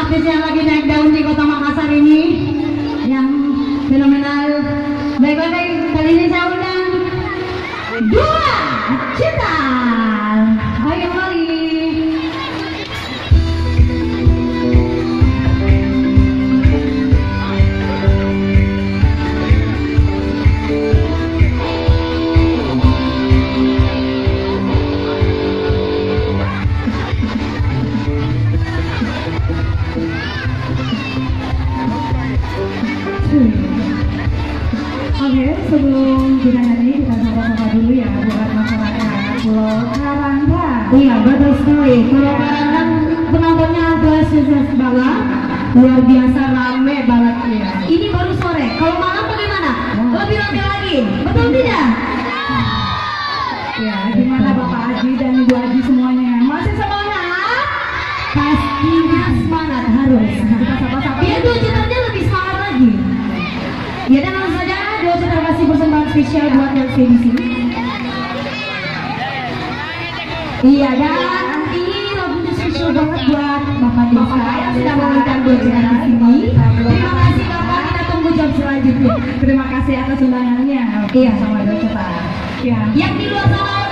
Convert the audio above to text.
artis yang lagi naik daun di kota Makassar ini yang fenomenal. Baik-baik, kali ini saya undang Dua Cita. Ayo kembali. Oke, sebelum kita nyanyi, kita sapa-sapa dulu ya buat masyarakat Pulau Karangga. Iya, betul sekali. Pulau Karangga penontonnya antusias banget, luar biasa rame banget ya. Ini baru sore. Kalau malam bagaimana? Lebih rame lagi, betul tidak? Ya, gimana Bapak Haji dan Ibu Haji semuanya? Masih semangat? Pastinya semangat harus. Kita sapa-sapa. Biar Dua Citanya lebih semangat lagi. Ya, dan langsung saja Dua Cita kasih persembahan spesial buat yang di sini. Iya, dan ini lagunya spesial banget buat Bapak Desa yang sudah memberikan Dua Cita di sini. Terima kasih Bapak, kita tunggu jam selanjutnya. Terima kasih atas undangannya. Iya, sama Dua Cita. Ya. Yang di luar sana